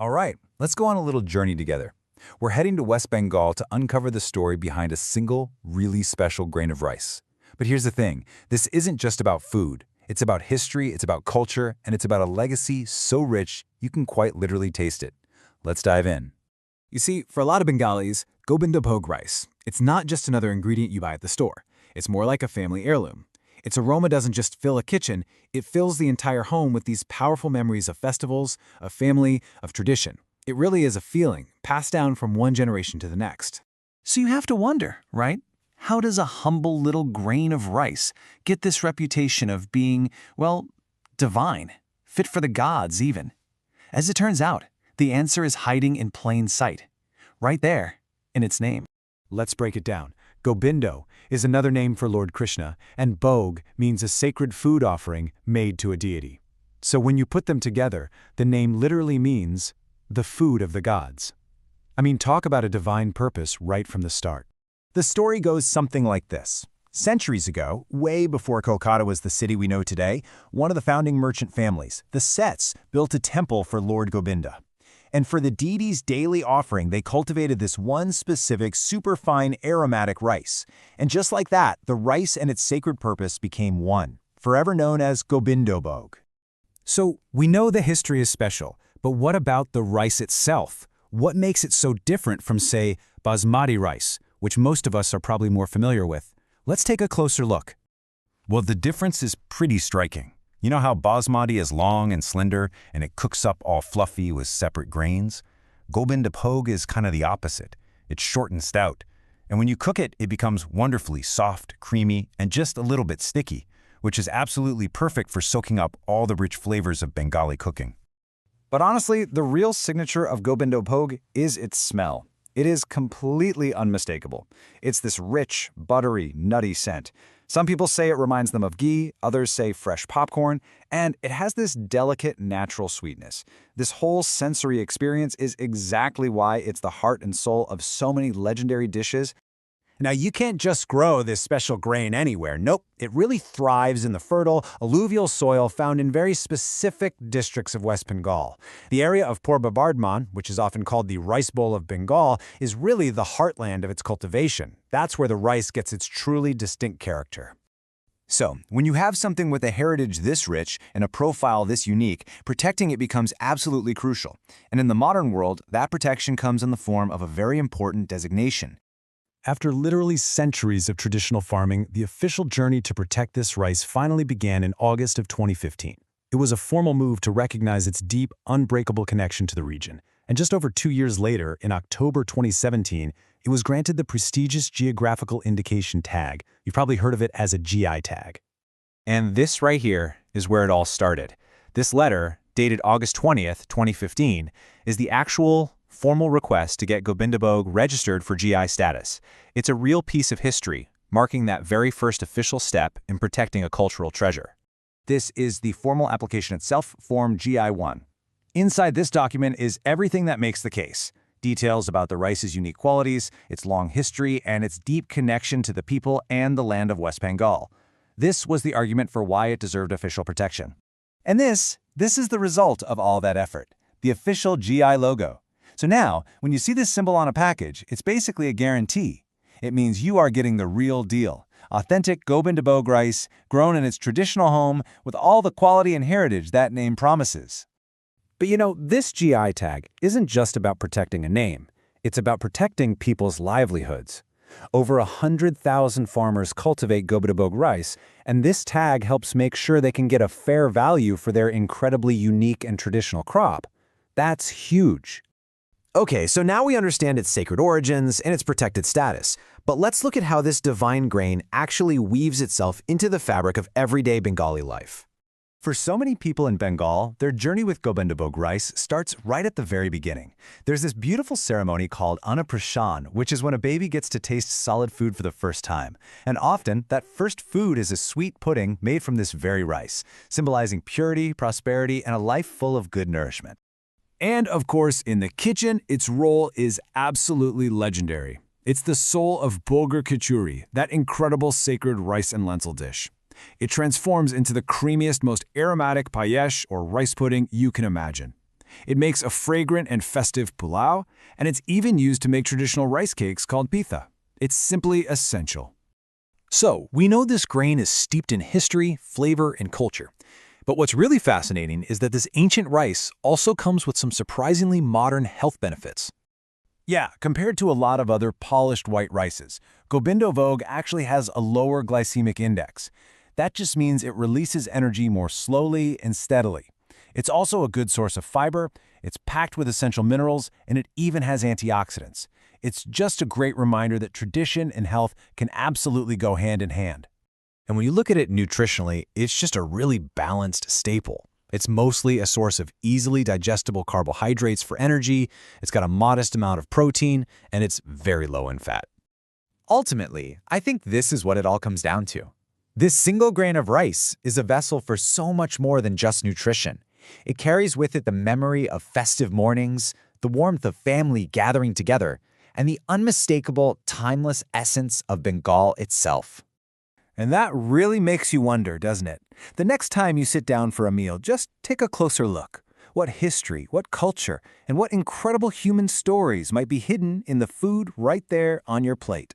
All right, let's go on a little journey together. We're heading to West Bengal to uncover the story behind a single, really special grain of rice. But here's the thing, this isn't just about food. It's about history, it's about culture, and it's about a legacy so rich you can quite literally taste it. Let's dive in. You see, for a lot of Bengalis, Gobindobhog rice, it's not just another ingredient you buy at the store. It's more like a family heirloom. Its aroma doesn't just fill a kitchen, it fills the entire home with these powerful memories of festivals, of family, of tradition. It really is a feeling passed down from one generation to the next. So you have to wonder, right? How does a humble little grain of rice get this reputation of being, well, divine, fit for the gods even? As it turns out, the answer is hiding in plain sight, right there in its name. Let's break it down. Gobindo is another name for Lord Krishna, and bhog means a sacred food offering made to a deity. So when you put them together, the name literally means the food of the gods. I mean, talk about a divine purpose right from the start. The story goes something like this. Centuries ago, way before Kolkata was the city we know today, one of the founding merchant families, the Sets, built a temple for Lord Gobinda. And for the deity's daily offering, they cultivated this one specific superfine aromatic rice. And just like that, the rice and its sacred purpose became one, forever known as Gobindobhog. So we know the history is special, but what about the rice itself? What makes it so different from, say, basmati rice, which most of us are probably more familiar with? Let's take a closer look. Well, the difference is pretty striking. You know how basmati is long and slender, and it cooks up all fluffy with separate grains? Gobindobhog is kind of the opposite. It's short and stout. And when you cook it, it becomes wonderfully soft, creamy, and just a little bit sticky, which is absolutely perfect for soaking up all the rich flavors of Bengali cooking. But honestly, the real signature of Gobindobhog is its smell. It is completely unmistakable. It's this rich, buttery, nutty scent. Some people say it reminds them of ghee, others say fresh popcorn, and it has this delicate, natural sweetness. This whole sensory experience is exactly why it's the heart and soul of so many legendary dishes. Now, you can't just grow this special grain anywhere. Nope, it really thrives in the fertile, alluvial soil found in very specific districts of West Bengal. The area of Purba Bardhaman, which is often called the Rice Bowl of Bengal, is really the heartland of its cultivation. That's where the rice gets its truly distinct character. So, when you have something with a heritage this rich and a profile this unique, protecting it becomes absolutely crucial. And in the modern world, that protection comes in the form of a very important designation. After literally centuries of traditional farming, the official journey to protect this rice finally began in August of 2015. It was a formal move to recognize its deep, unbreakable connection to the region. And just over 2 years later, in October 2017, it was granted the prestigious Geographical Indication Tag. You've probably heard of it as a GI tag. And this right here is where it all started. This letter, dated August 20th, 2015, is the actual formal request to get Gobindobhog registered for GI status. It's a real piece of history, marking that very first official step in protecting a cultural treasure. This is the formal application itself, Form GI-1. Inside this document is everything that makes the case. Details about the rice's unique qualities, its long history, and its deep connection to the people and the land of West Bengal. This was the argument for why it deserved official protection. And this is the result of all that effort, the official GI logo. So now, when you see this symbol on a package, it's basically a guarantee. It means you are getting the real deal. Authentic Gobindobhog rice, grown in its traditional home with all the quality and heritage that name promises. But you know, this GI tag isn't just about protecting a name. It's about protecting people's livelihoods. Over 100,000 farmers cultivate Gobindobhog rice, and this tag helps make sure they can get a fair value for their incredibly unique and traditional crop. That's huge. Okay, so now we understand its sacred origins and its protected status. But let's look at how this divine grain actually weaves itself into the fabric of everyday Bengali life. For so many people in Bengal, their journey with Gobindobhog rice starts right at the very beginning. There's this beautiful ceremony called Annaprashan, which is when a baby gets to taste solid food for the first time. And often, that first food is a sweet pudding made from this very rice, symbolizing purity, prosperity, and a life full of good nourishment. And of course, in the kitchen, its role is absolutely legendary. It's the soul of bulgur khichdi, that incredible sacred rice and lentil dish. It transforms into the creamiest, most aromatic payesh or rice pudding you can imagine. It makes a fragrant and festive pulao, and it's even used to make traditional rice cakes called pitha. It's simply essential. So, we know this grain is steeped in history, flavor, and culture. But what's really fascinating is that this ancient rice also comes with some surprisingly modern health benefits. Yeah, compared to a lot of other polished white rices, Gobindobhog actually has a lower glycemic index. That just means it releases energy more slowly and steadily. It's also a good source of fiber, it's packed with essential minerals, and it even has antioxidants. It's just a great reminder that tradition and health can absolutely go hand in hand. And when you look at it nutritionally, it's just a really balanced staple. It's mostly a source of easily digestible carbohydrates for energy, it's got a modest amount of protein, and it's very low in fat. Ultimately, I think this is what it all comes down to. This single grain of rice is a vessel for so much more than just nutrition. It carries with it the memory of festive mornings, the warmth of family gathering together, and the unmistakable, timeless essence of Bengal itself. And that really makes you wonder, doesn't it? The next time you sit down for a meal, just take a closer look. What history, what culture, and what incredible human stories might be hidden in the food right there on your plate?